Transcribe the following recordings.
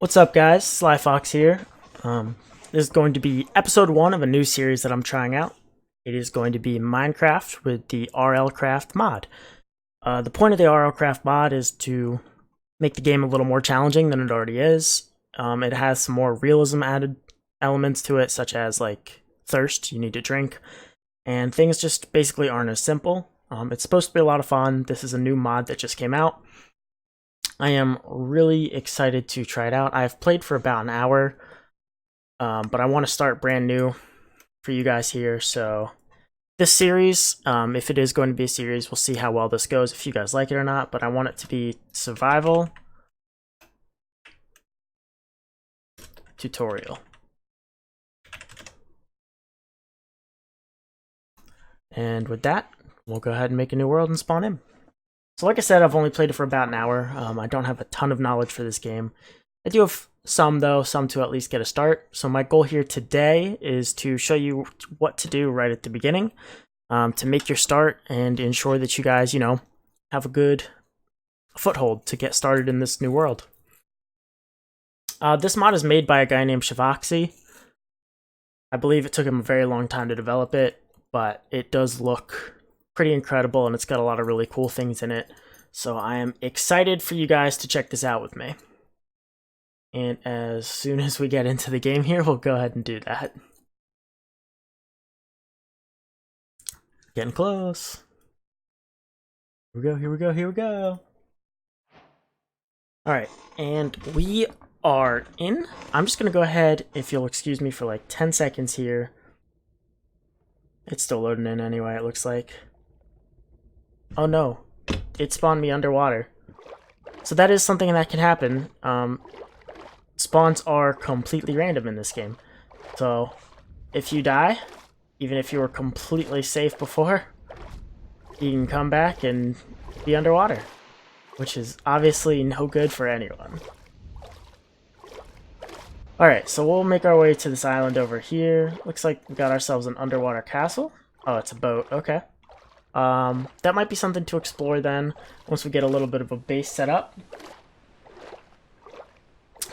What's up, guys? Sly Fox here. This is going to be episode 1 of a new series that I'm trying out. It is going to be Minecraft with the RLCraft mod. The point of the RLCraft mod is to make the game a little more challenging than it already is. It has some more realism added elements to it, such as like thirst, you need to drink, and things just basically aren't as simple. It's supposed to be a lot of fun. This is a new mod that just came out. I am really excited to try it out. I've played for about an hour, but I want to start brand new for you guys here. So this series, if it is going to be a series, we'll see how well this goes, if you guys like it or not, but I want it to be survival tutorial. And with that, we'll go ahead and make a new world and spawn in. So like I said, I've only played it for about an hour. I don't have a ton of knowledge for this game. I do have some, though, some to at least get a start. So my goal here today is to show you what to do right at the beginning to make your start and ensure that you guys, have a good foothold to get started in this new world. This mod is made by a guy named Shivoxy. I believe it took him a very long time to develop it, but it does look pretty incredible, and it's got a lot of really cool things in it. So I am excited for you guys to check this out with me. And as soon as we get into the game here, we'll go ahead and do that. Getting close. Here we go, here we go, here we go. Alright, and we are in. I'm just going to go ahead, if you'll excuse me for like 10 seconds here. It's still loading in anyway, it looks like. Oh no, it spawned me underwater. So that is something that can happen. Spawns are completely random in this game. So if you die, even if you were completely safe before, you can come back and be underwater, which is obviously no good for anyone. Alright, so we'll make our way to this island over here. Looks like we got ourselves an underwater castle. Oh, it's a boat, okay. That might be something to explore then, once we get a little bit of a base set up.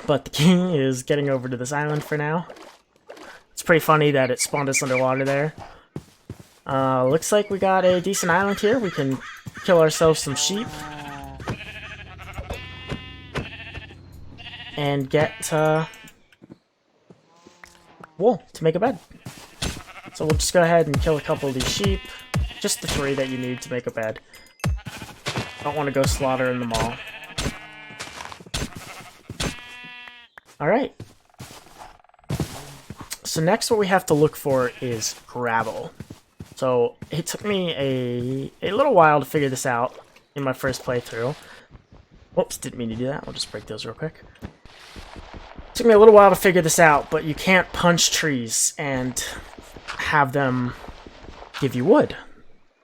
But the king is getting over to this island for now. It's pretty funny that it spawned us underwater there. Looks like we got a decent island here. We can kill ourselves some sheep. And get, wool to make a bed. So we'll just go ahead and kill a couple of these sheep. Just the 3 that you need to make a bed. Don't want to go slaughtering them all. Alright. So next what we have to look for is gravel. So it took me a little while to figure this out in my first playthrough. Whoops, didn't mean to do that. I'll just break those real quick. Took me a little while to figure this out, but you can't punch trees and have them give you wood.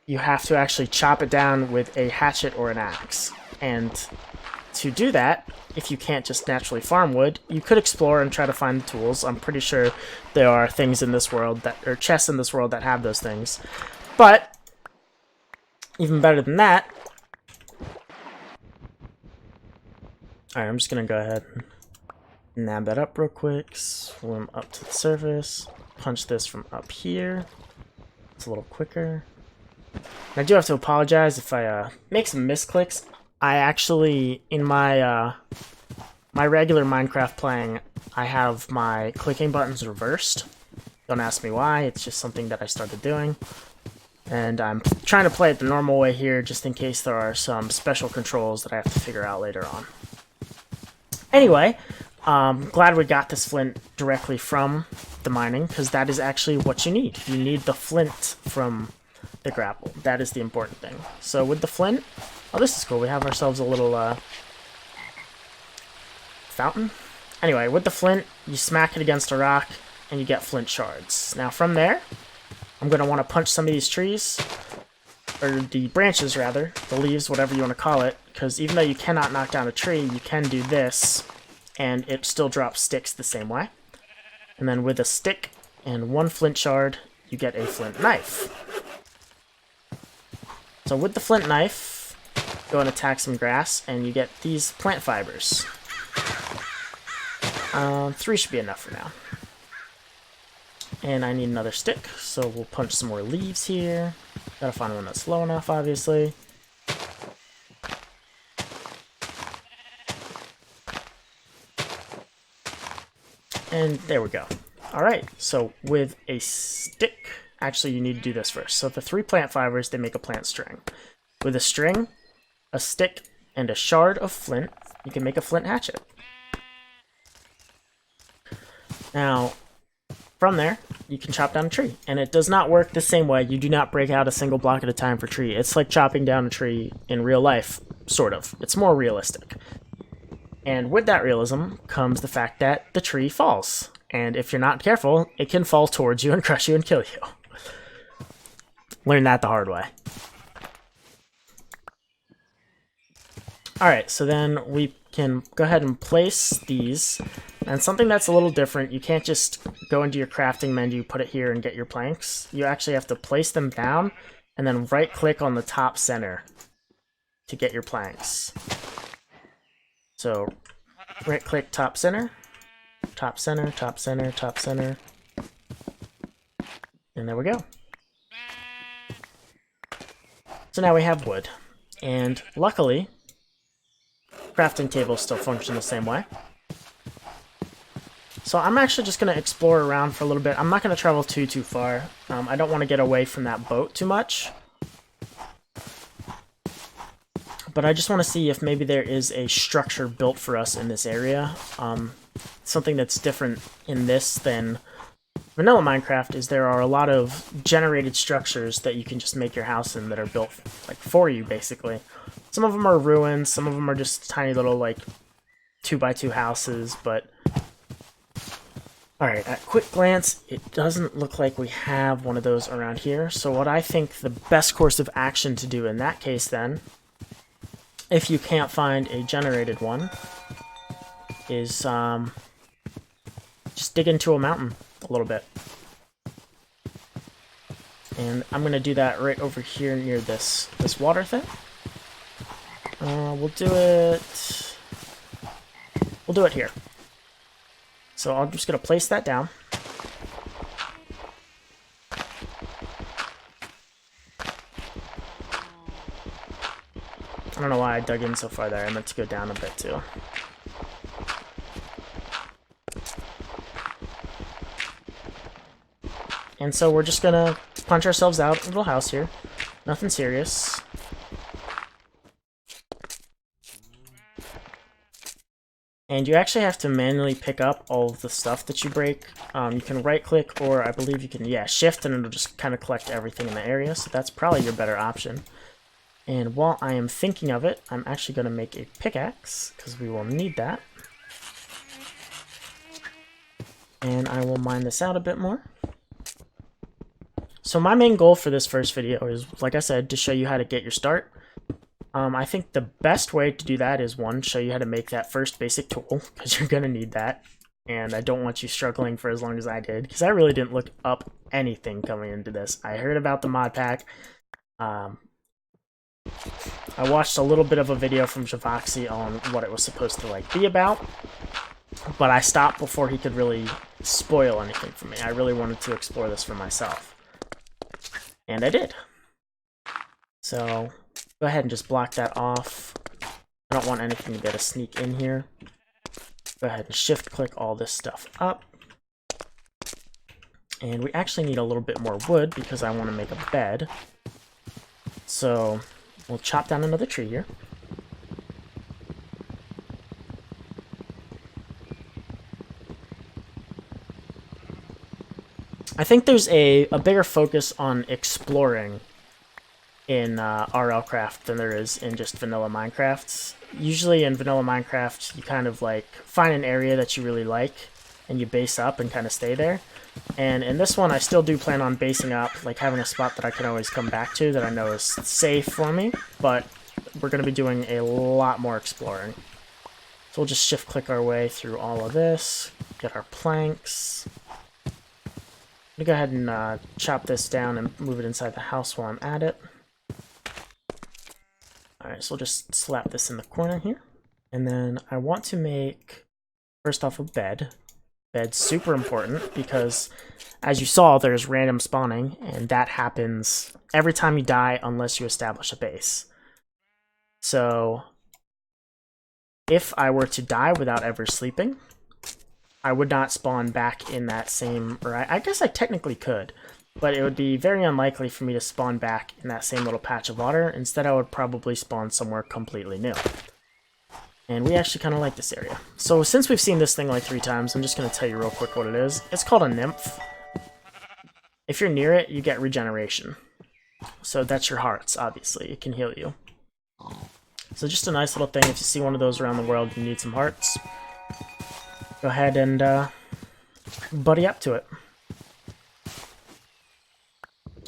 You have to actually chop it down with a hatchet or an axe. And to do that, if you can't just naturally farm wood, you could explore and try to find the tools. I'm pretty sure there are things in this world that, or chests in this world that have those things. But even better than that, alright, I'm just gonna go ahead and nab that up real quick, swim up to the surface, punch this from up here. It's a little quicker. And I do have to apologize if I make some misclicks. I actually, in my my regular Minecraft playing, I have my clicking buttons reversed. Don't ask me why, it's just something that I started doing. And I'm trying to play it the normal way here, just in case there are some special controls that I have to figure out later on. Anyway, glad we got this flint directly from the mining, because that is actually what you need. You need the flint from the gravel. That is the important thing. So with the flint, oh, this is cool. We have ourselves a little fountain. Anyway, with the flint, you smack it against a rock, and you get flint shards. Now from there, I'm going to want to punch some of these trees, or the branches rather, the leaves, whatever you want to call it, because even though you cannot knock down a tree, you can do this, and it still drops sticks the same way. And then with a stick and 1 flint shard, you get a flint knife. So with the flint knife, go and attack some grass, and you get these plant fibers. 3 should be enough for now. And I need another stick, so we'll punch some more leaves here. Gotta find one that's low enough, obviously. And there we go. Alright, so with a stick, actually you need to do this first. So the 3 plant fibers, they make a plant string. With a string, a stick, and a shard of flint, you can make a flint hatchet. Now, from there, you can chop down a tree. And it does not work the same way. You do not break out a single block at a time for tree. It's like chopping down a tree in real life, sort of. It's more realistic. And with that realism comes the fact that the tree falls. And if you're not careful, it can fall towards you and crush you and kill you. Learn that the hard way. Alright, so then we can go ahead and place these. And something that's a little different, you can't just go into your crafting menu, put it here, and get your planks. You actually have to place them down, and then right-click on the top center to get your planks. So, right-click top center, top center, top center, top center. And there we go. So now we have wood. And luckily, crafting tables still function the same way. So I'm actually just going to explore around for a little bit. I'm not going to travel too far. I don't want to get away from that boat too much. But I just want to see if maybe there is a structure built for us in this area. Something that's different in this than vanilla Minecraft is there are a lot of generated structures that you can just make your house in that are built like for you, basically. Some of them are ruins, some of them are just tiny little like 2x2 houses, but alright, at quick glance, it doesn't look like we have one of those around here. So what I think the best course of action to do in that case then, if you can't find a generated one, is just dig into a mountain a little bit. And I'm going to do that right over here near this water thing. We'll do it here. So I'm just going to place that down. I don't know why I dug in so far there. I meant to go down a bit too. And so we're just going to punch ourselves out a little house here. Nothing serious. And you actually have to manually pick up all of the stuff that you break. You can right-click, or I believe you can, yeah, shift, and it'll just kind of collect everything in the area. So that's probably your better option. And while I am thinking of it, I'm actually going to make a pickaxe, because we will need that. And I will mine this out a bit more. So my main goal for this first video is, like I said, to show you how to get your start. I think the best way to do that is, one, show you how to make that first basic tool, because you're going to need that. And I don't want you struggling for as long as I did, because I really didn't look up anything coming into this. I heard about the mod pack. I watched a little bit of a video from Javoxy on what it was supposed to like be about, but I stopped before he could really spoil anything for me. I really wanted to explore this for myself. And I did. So go ahead and just block that off. I don't want anything to be able to sneak in here. Go ahead and shift click all this stuff up. And we actually need a little bit more wood because I want to make a bed. So we'll chop down another tree here. I think there's a bigger focus on exploring in RLCraft than there is in just vanilla Minecraft. Usually in vanilla Minecraft, you kind of like find an area that you really like and you base up and kind of stay there. And in this one, I still do plan on basing up, like having a spot that I can always come back to that I know is safe for me, but we're going to be doing a lot more exploring. So we'll just shift click our way through all of this, get our planks. I'm going to go ahead and chop this down and move it inside the house while I'm at it. Alright, so we'll just slap this in the corner here. And then I want to make First off, a bed. Bed's super important because, as you saw, there's random spawning, and that happens every time you die unless you establish a base. So, if I were to die without ever sleeping, I would not spawn back in that same... or I guess I technically could, but it would be very unlikely for me to spawn back in that same little patch of water. Instead, I would probably spawn somewhere completely new. And we actually kind of like this area. So since we've seen this thing like 3 times, I'm just going to tell you real quick what it is. It's called a nymph. If you're near it, you get regeneration. So that's your hearts, obviously. It can heal you. So just a nice little thing. If you see one of those around the world, you need some hearts. Go ahead and buddy up to it.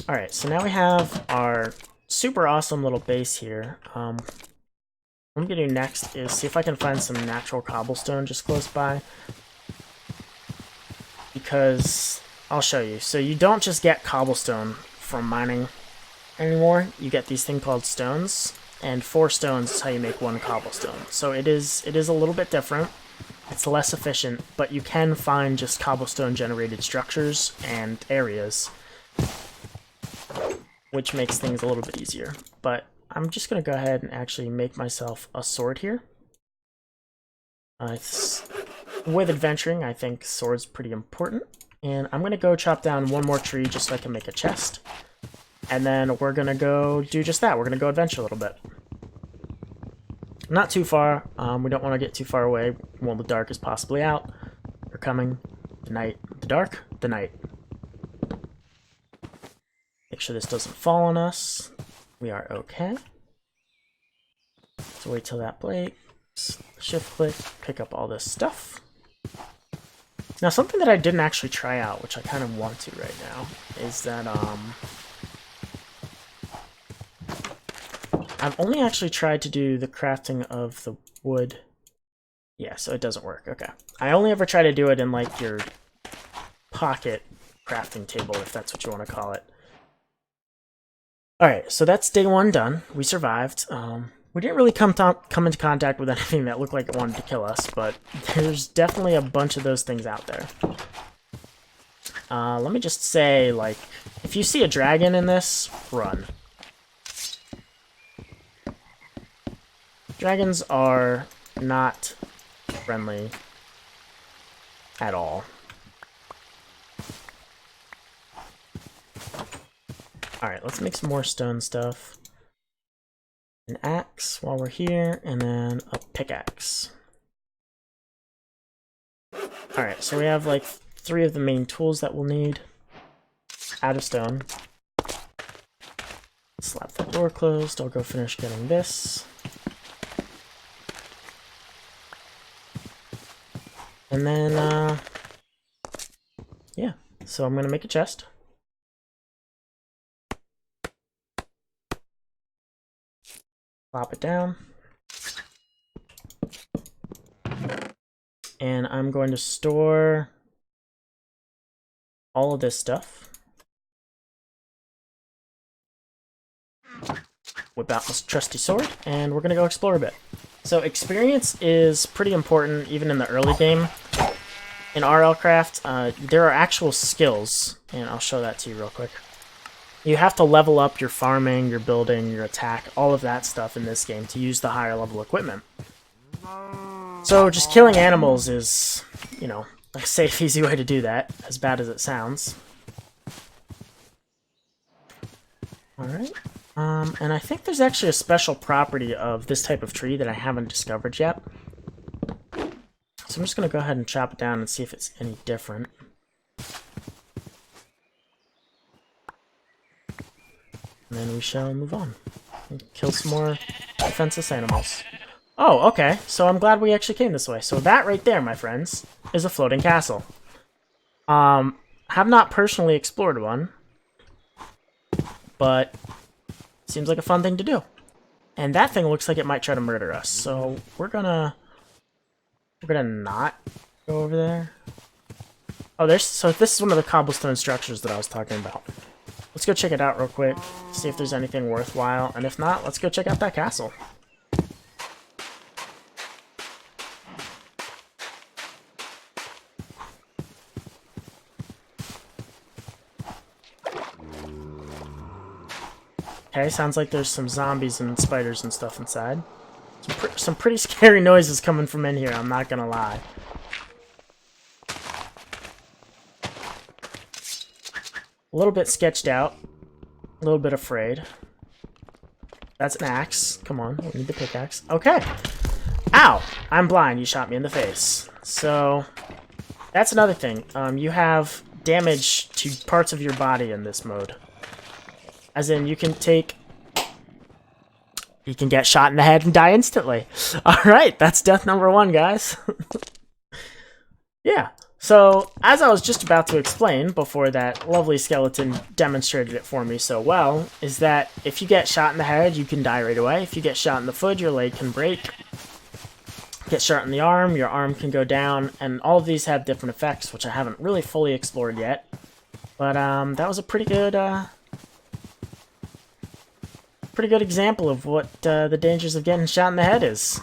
Alright, so now we have our super awesome little base here. What I'm going to do next is see if I can find some natural cobblestone just close by. Because, I'll show you. So you don't just get cobblestone from mining anymore. You get these things called stones. And 4 stones is how you make 1 cobblestone. So it is a little bit different. It's less efficient, but you can find just cobblestone generated structures and areas, which makes things a little bit easier. But I'm just going to go ahead and actually make myself a sword here. With adventuring, I think sword's pretty important. And I'm going to go chop down 1 more tree just so I can make a chest. And then we're going to go do just that. We're going to go adventure a little bit. Not too far. We don't want to get too far away while the dark is possibly out. We're coming. The night. The dark. The night. Make sure this doesn't fall on us. We are okay. So wait till that breaks. Shift click, pick up all this stuff. Now something that I didn't actually try out, which I kind of want to right now, is that I've only actually tried to do the crafting of the wood. Yeah, so it doesn't work. Okay. I only ever try to do it in like your pocket crafting table, if that's what you want to call it. Alright, so that's day 1 done. We survived. We didn't really come into contact with anything that looked like it wanted to kill us, but there's definitely a bunch of those things out there. Let me just say, like, if you see a dragon in this, run. Dragons are not friendly at all. Alright, let's make some more stone stuff. An axe while we're here, and then a pickaxe. Alright, so we have like 3 of the main tools that we'll need. Out of stone. Slap that door closed. I'll go finish getting this. And then, yeah. So I'm gonna make a chest. Plop it down. And I'm going to store all of this stuff. Whip out this trusty sword, and we're going to go explore a bit. So experience is pretty important even in the early game. In RLCraft, there are actual skills, and I'll show that to you real quick. You have to level up your farming, your building, your attack, all of that stuff in this game to use the higher level equipment. So just killing animals is, you know, a safe, easy way to do that, as bad as it sounds. Alright. And I think there's actually a special property of this type of tree that I haven't discovered yet. So I'm just going to go ahead and chop it down and see if it's any different. And then we shall move on and kill some more defenseless animals. Oh, okay. So I'm glad we actually came this way. So that right there, my friends, is a floating castle. Have not personally explored one, but seems like a fun thing to do. And that thing looks like it might try to murder us. So we're gonna not go over there. Oh, so this is one of the cobblestone structures that I was talking about. Let's go check it out real quick, see if there's anything worthwhile, and if not, let's go check out that castle. Okay, sounds like there's some zombies and spiders and stuff inside. Some pretty scary noises coming from in here, I'm not gonna lie. A little bit sketched out. A little bit afraid. That's an axe. Come on, we need the pickaxe. Okay. Ow! I'm blind. You shot me in the face. So, that's another thing. You have damage to parts of your body in this mode. As in, you can get shot in the head and die instantly. Alright, that's death number 1, guys. Yeah. So, as I was just about to explain, before that lovely skeleton demonstrated it for me so well, is that if you get shot in the head, you can die right away. If you get shot in the foot, your leg can break. Get shot in the arm, your arm can go down, and all of these have different effects, which I haven't really fully explored yet. But, that was a pretty good example of what the dangers of getting shot in the head is.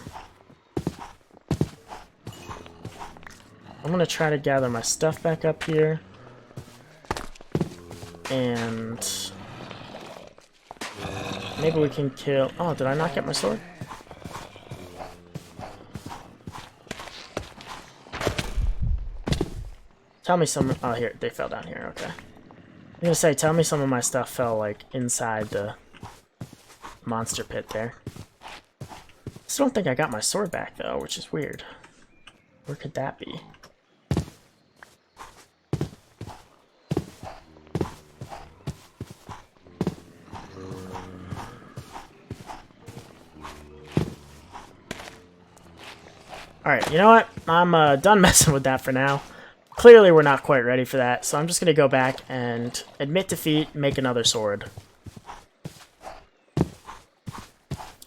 I'm gonna try to gather my stuff back up here. And maybe we can kill... Oh, did I not get my sword? Tell me some... Oh, here. They fell down here. Okay. I'm gonna say, tell me some of my stuff fell, like, inside the monster pit there. Still don't think I got my sword back, though, which is weird. Where could that be? Alright, you know what? I'm done messing with that for now. Clearly we're not quite ready for that, so I'm just going to go back and admit defeat, make another sword.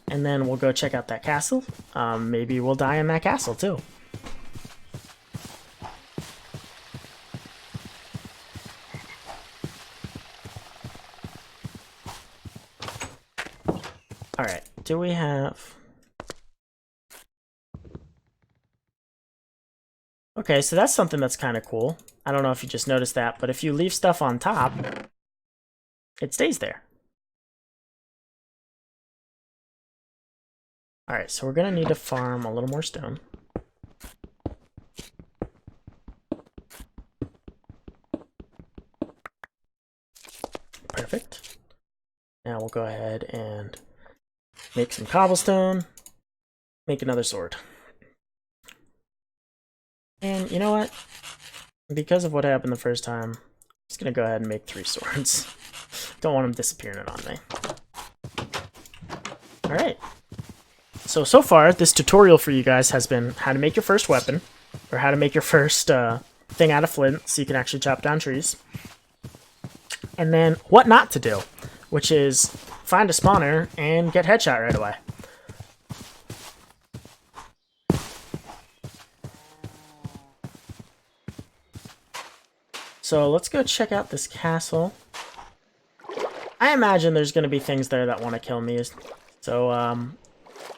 And then we'll go check out that castle. Maybe we'll die in that castle too. Alright, do we have... Okay, so that's something that's kind of cool. I don't know if you just noticed that, but if you leave stuff on top, it stays there. Alright, so we're going to need to farm a little more stone. Perfect. Now we'll go ahead and make some cobblestone, make another sword. And you know what? Because of what happened the first time, I'm just going to go ahead and make 3 swords. Don't want them disappearing on me. Alright. So far, this tutorial for you guys has been how to make your first weapon, or how to make your first thing out of flint so you can actually chop down trees. And then what not to do, which is find a spawner and get headshot right away. So let's go check out this castle. I imagine there's going to be things there that want to kill me. So,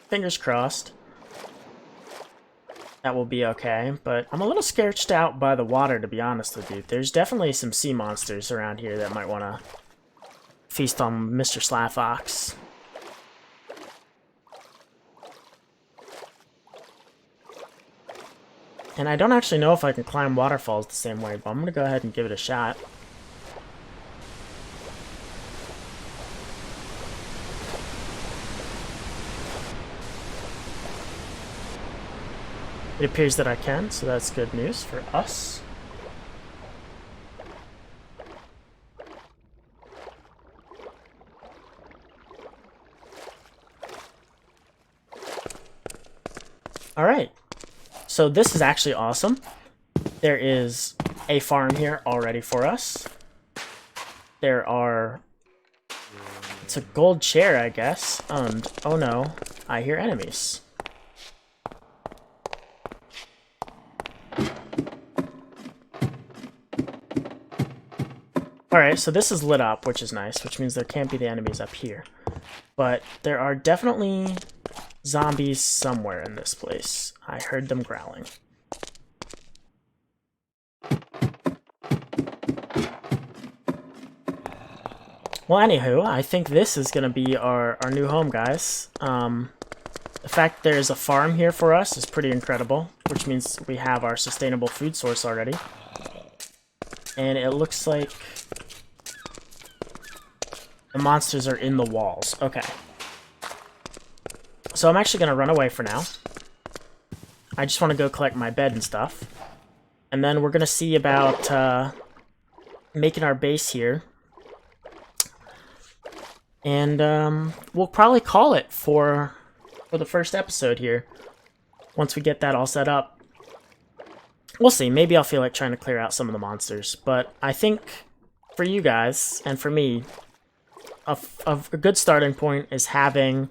fingers crossed. That will be okay. But I'm a little sketched out by the water, to be honest with you. There's definitely some sea monsters around here that might want to feast on Mr. Slyfox. And I don't actually know if I can climb waterfalls the same way, but I'm going to go ahead and give it a shot. It appears that I can, so that's good news for us. Alright. So this is actually awesome. There is a farm here already for us. There are... It's a gold chair, I guess. And, oh no, I hear enemies. Alright, so this is lit up, which is nice, which means there can't be the enemies up here. But there are definitely zombies somewhere in this place. I heard them growling. Well, anywho, I think this is going to be our new home, guys. The fact there's a farm here for us is pretty incredible, which means we have our sustainable food source already. And it looks like the monsters are in the walls. Okay. So I'm actually going to run away for now. I just want to go collect my bed and stuff. And then we're going to see about making our base here. And we'll probably call it for the first episode here. Once we get that all set up. We'll see. Maybe I'll feel like trying to clear out some of the monsters. But I think for you guys and for me, a good starting point is having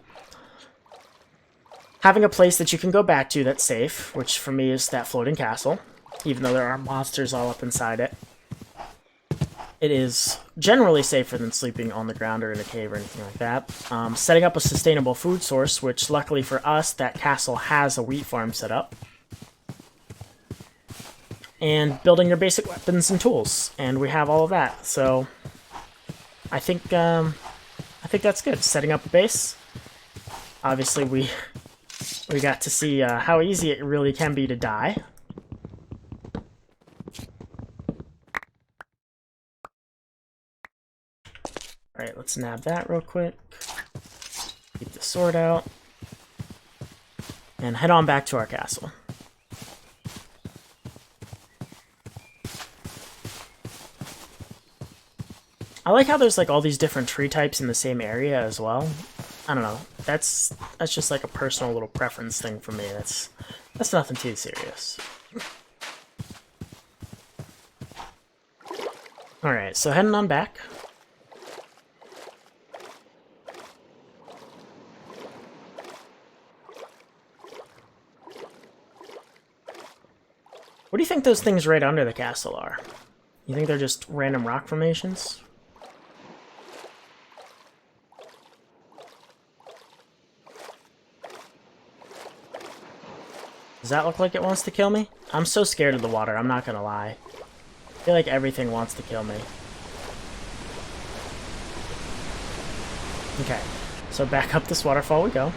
a place that you can go back to that's safe, which for me is that floating castle, even though there are monsters all up inside it. It is generally safer than sleeping on the ground or in a cave or anything like that. Setting up a sustainable food source, which luckily for us, that castle has a wheat farm set up. And building your basic weapons and tools, and we have all of that. So I think that's good. Setting up a base. Obviously, we got to see how easy it really can be to die. Alright, let's nab that real quick. Keep the sword out. And head on back to our castle. I like how there's like all these different tree types in the same area as well. I don't know. That's just like a personal little preference thing for me. That's nothing too serious. Alright, so heading on back. What do you think those things right under the castle are? You think they're just random rock formations? Does that look like it wants to kill me? I'm so scared of the water, I'm not gonna lie. I feel like everything wants to kill me. Okay, so back up this waterfall we go.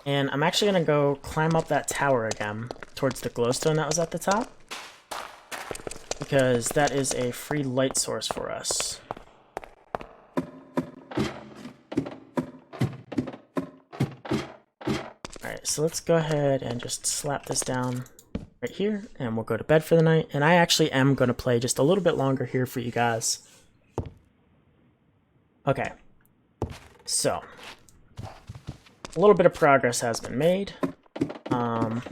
And I'm actually gonna go climb up that tower again, towards the glowstone that was at the top. Because that is a free light source for us. Alright, so let's go ahead and just slap this down right here, and we'll go to bed for the night. And I actually am going to play just a little bit longer here for you guys. Okay, so a little bit of progress has been made. I'm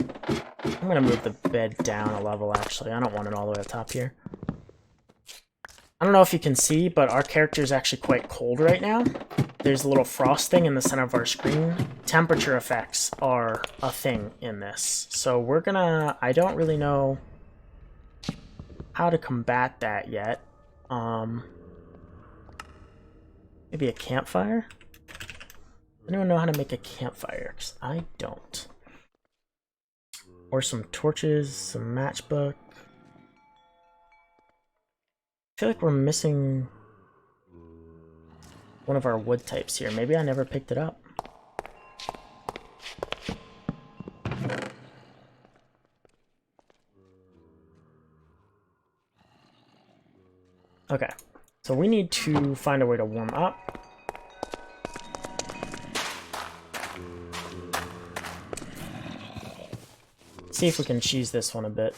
going to move the bed down a level, actually. I don't want it all the way up top here. I don't know if you can see, but our character is actually quite cold right now. There's a little frosting in the center of our screen. Temperature effects are a thing in this. So we're gonna... I don't really know how to combat that yet. Maybe a campfire? Anyone know how to make a campfire? 'Cause I don't. Or some torches, some matchbook. I feel like we're missing one of our wood types here. Maybe I never picked it up. Okay, so we need to find a way to warm up. See if we can cheese this one a bit.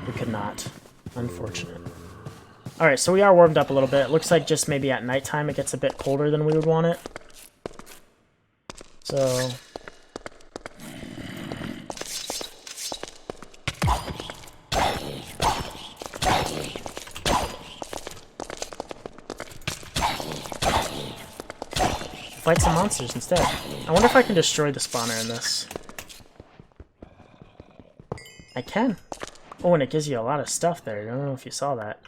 We could not. Unfortunate. Alright, so we are warmed up a little bit. It looks like just maybe at nighttime it gets a bit colder than we would want it. So... fight some monsters instead. I wonder if I can destroy the spawner in this. I can. Oh, and it gives you a lot of stuff there. I don't know if you saw that.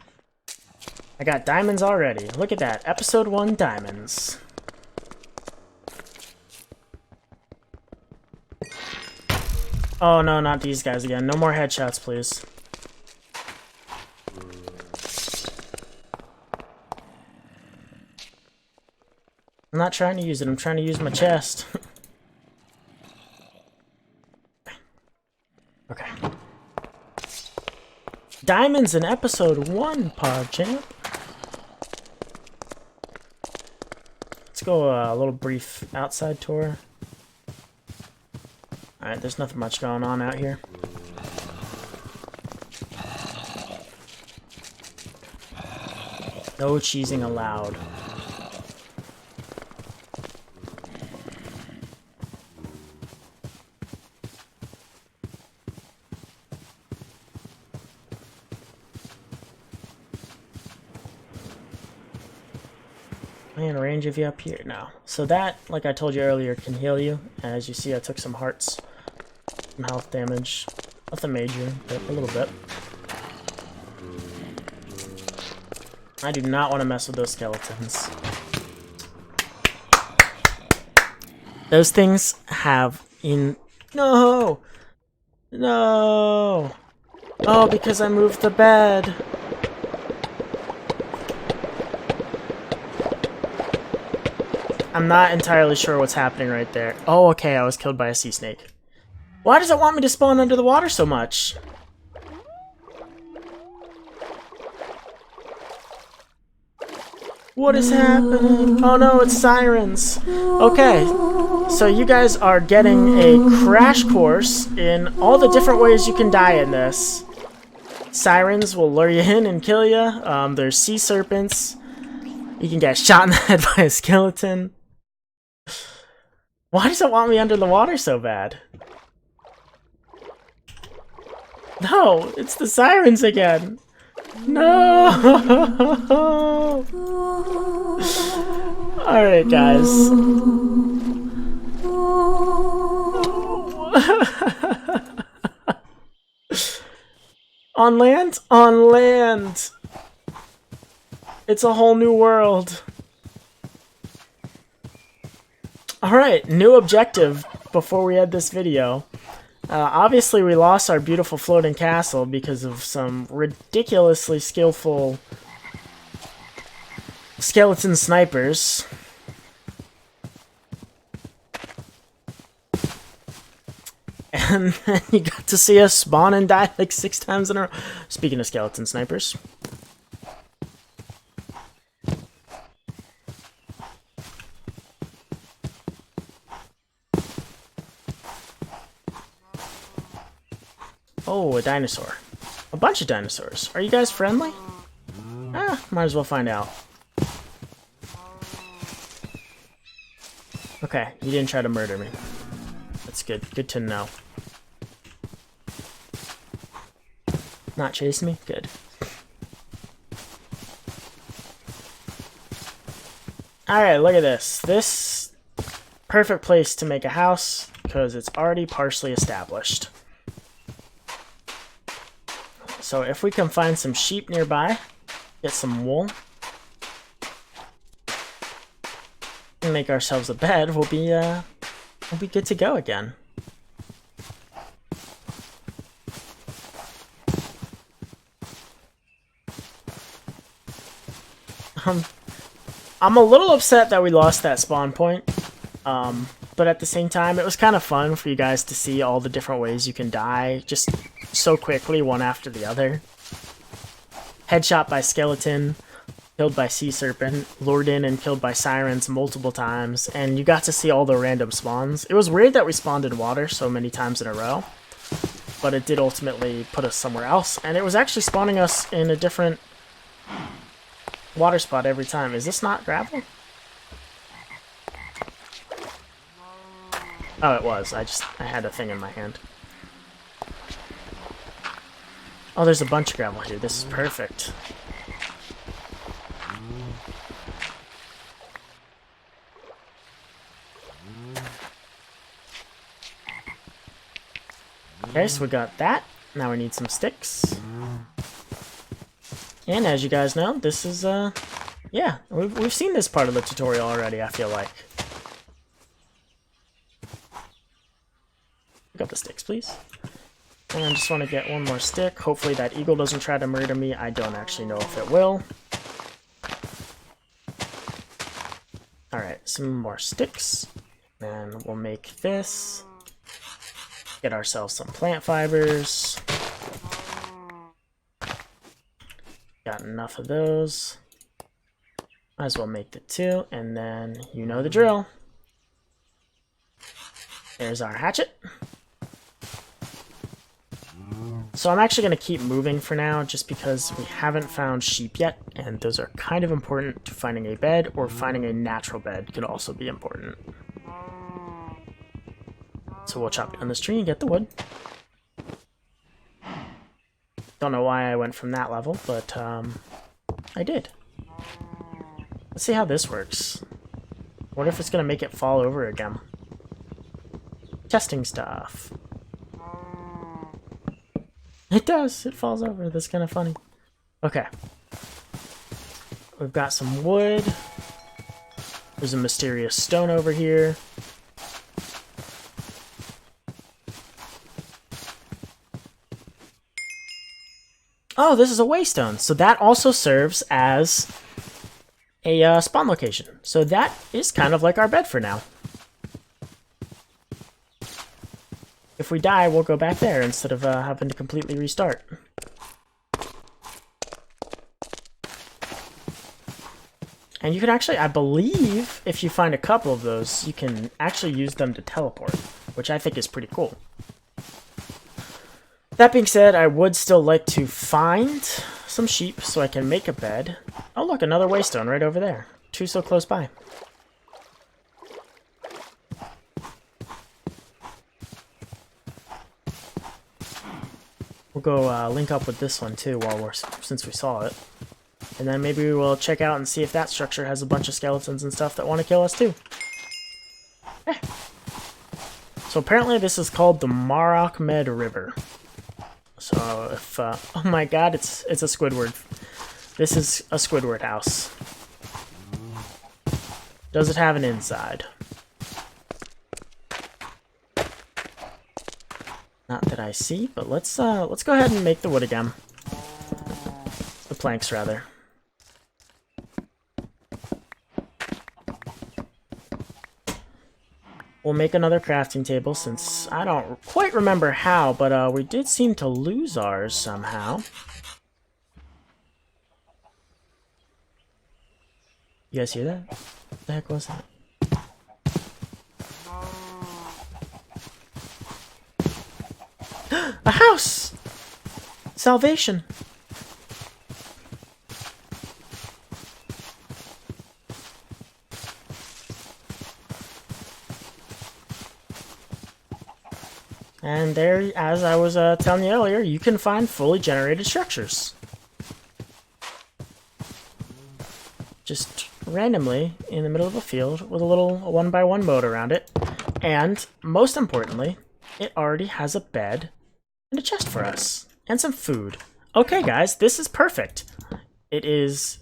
I got diamonds already. Look at that. Episode 1 diamonds. Oh no, not these guys again. No more headshots, please. I'm not trying to use it, I'm trying to use my chest. Okay. Diamonds in episode 1, PogChamp. Let's go a little brief outside tour. Alright, there's nothing much going on out here. No cheesing allowed. Man, a range of you up here now. So that, like I told you earlier, can heal you. As you see, I took some hearts, some health damage. Nothing major, but a little bit. I do not want to mess with those skeletons. Those things have No! No! Oh, because I moved the bed. I'm not entirely sure what's happening right there. Oh, okay, I was killed by a sea snake. Why does it want me to spawn under the water so much? What is happening? Oh no, it's sirens. Okay, so you guys are getting a crash course in all the different ways you can die in this. Sirens will lure you in and kill you. There's sea serpents. You can get shot in the head by a skeleton. Why does it want me under the water so bad? No, it's the sirens again. No! Alright, guys. On land? On land! It's a whole new world. Alright, new objective before we end this video. Obviously we lost our beautiful floating castle because of some ridiculously skillful skeleton snipers. And then you got to see us spawn and die like 6 times in a row. Speaking of skeleton snipers. Oh, a dinosaur. A bunch of dinosaurs. Are you guys friendly? Ah, might as well find out. Okay, you didn't try to murder me. That's good. Good to know. Not chase me? Good. Alright, look at this. This perfect place to make a house because it's already partially established. So if we can find some sheep nearby, get some wool, and make ourselves a bed, we'll be good to go again. I'm a little upset that we lost that spawn point, but at the same time, it was kind of fun for you guys to see all the different ways you can die just so quickly, one after the other. Headshot by skeleton, killed by sea serpent, lured in and killed by sirens multiple times, and you got to see all the random spawns. It was weird that we spawned in water so many times in a row, but it did ultimately put us somewhere else, and it was actually spawning us in a different water spot every time. Is this not gravel? Oh, it was. I had a thing in my hand. Oh, there's a bunch of gravel here. This is perfect. Okay, so we got that. Now we need some sticks. And as you guys know, this is, yeah, we've seen this part of the tutorial already, I feel like. Pick up the sticks, please. And I just want to get one more stick. Hopefully that eagle doesn't try to murder me. I don't actually know if it will. Alright, some more sticks. And we'll make this. Get ourselves some plant fibers. Got enough of those. Might as well make the 2, and then you know the drill. There's our hatchet. So I'm actually going to keep moving for now, just because we haven't found sheep yet, and those are kind of important to finding a bed, or finding a natural bed could also be important. So we'll chop down this tree and get the wood. Don't know why I went from that level, but I did. Let's see how this works. What if it's going to make it fall over again? Testing stuff. It does. It falls over. That's kind of funny. Okay. We've got some wood. There's a mysterious stone over here. Oh, this is a waystone. So that also serves as a spawn location. So that is kind of like our bed for now. If we die, we'll go back there instead of having to completely restart. And you can actually, I believe, if you find a couple of those, you can actually use them to teleport, which I think is pretty cool. That being said, I would still like to find some sheep so I can make a bed. Oh look, another waystone right over there. 2 so close by. We'll go link up with this one too since we saw it. And then maybe we'll check out and see if that structure has a bunch of skeletons and stuff that want to kill us too. Eh. So apparently this is called the Marachmed River. So if, oh my god, it's a Squidward. This is a Squidward house. Does it have an inside? Not that I see, but let's go ahead and make the wood again. The planks, rather. We'll make another crafting table since I don't quite remember how, but we did seem to lose ours somehow. You guys hear that? What the heck was that? A house! Salvation! And there, as I was telling you earlier, you can find fully generated structures. Just randomly in the middle of a field with a little 1x1 moat around it. And, most importantly, it already has a bed and a chest for us. And some food. Okay, guys, this is perfect. It is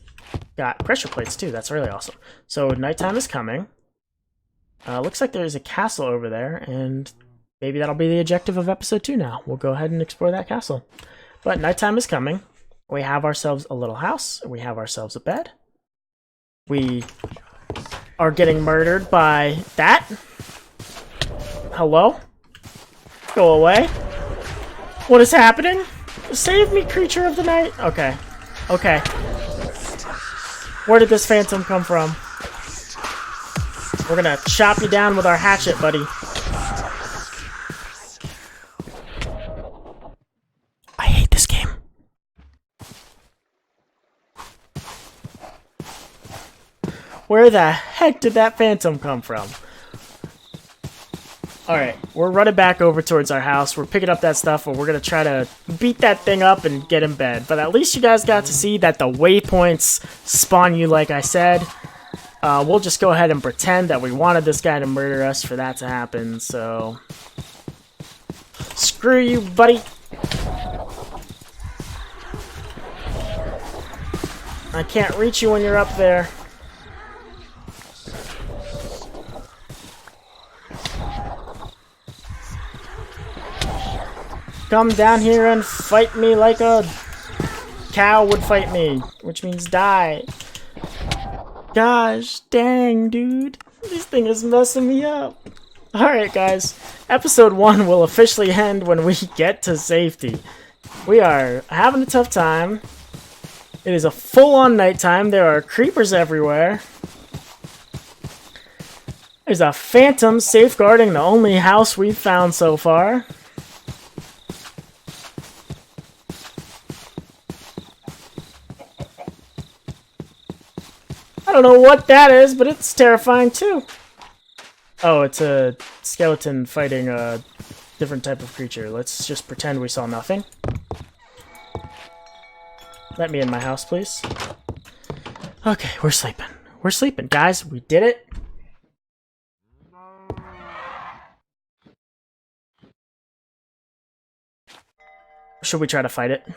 got pressure plates, too. That's really awesome. So, nighttime is coming. Looks like there's a castle over there, and maybe that'll be the objective of episode 2 now. We'll go ahead and explore that castle. But nighttime is coming. We have ourselves a little house. We have ourselves a bed. We are getting murdered by that. Hello? Go away. What is happening? Save me, creature of the night. Okay. Okay. Where did this phantom come from? We're gonna chop you down with our hatchet, buddy. I hate this game. Where the heck did that phantom come from? Alright, we're running back over towards our house. We're picking up that stuff, and we're going to try to beat that thing up and get in bed. But at least you guys got to see that the waypoints spawn you like I said. We'll just go ahead and pretend that we wanted this guy to murder us for that to happen, so... Screw you, buddy! I can't reach you when you're up there. Come down here and fight me like a cow would fight me, which means die. Gosh, dang, dude. This thing is messing me up. Alright, guys. Episode 1 will officially end when we get to safety. We are having a tough time. It is a full-on nighttime. There are creepers everywhere. There's a phantom safeguarding the only house we've found so far. I don't know what that is, but it's terrifying too. Oh, it's a skeleton fighting a different type of creature. Let's just pretend we saw nothing. Let me in my house, please. Okay, we're sleeping. We're sleeping, guys. We did it. Should we try to fight it?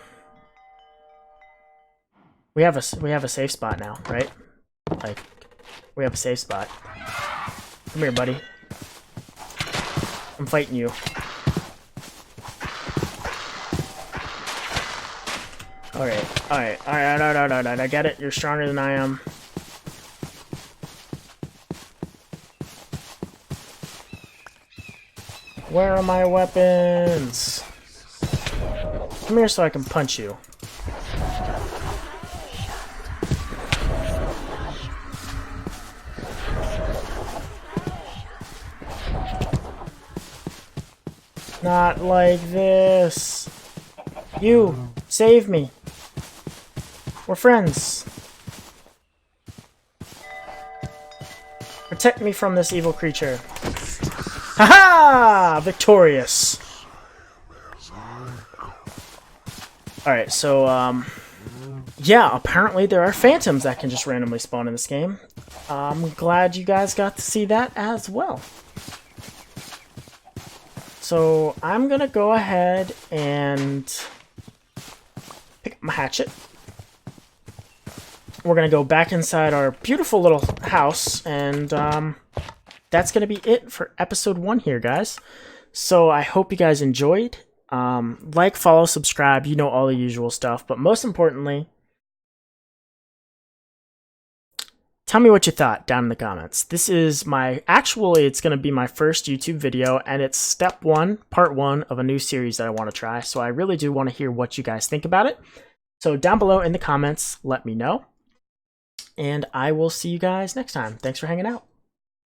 We have a safe spot now, right? Like, we have a safe spot. Come here, buddy. I'm fighting you. Alright. I get it. You're stronger than I am. Where are my weapons? Come here so I can punch you. Not like this. You, save me. We're friends. Protect me from this evil creature. Haha! Victorious. Alright, so, yeah, apparently there are phantoms that can just randomly spawn in this game. I'm glad you guys got to see that as well. So I'm gonna go ahead and pick up my hatchet. We're gonna go back inside our beautiful little house, and that's gonna be it for episode 1 here, guys. So I hope you guys enjoyed. Like, follow, subscribe, you know, all the usual stuff, but most importantly, tell me what you thought down in the comments. This is it's going to be my first YouTube video, and it's step 1, part 1 of a new series that I want to try. So I really do want to hear what you guys think about it. So down below in the comments, let me know. And I will see you guys next time. Thanks for hanging out.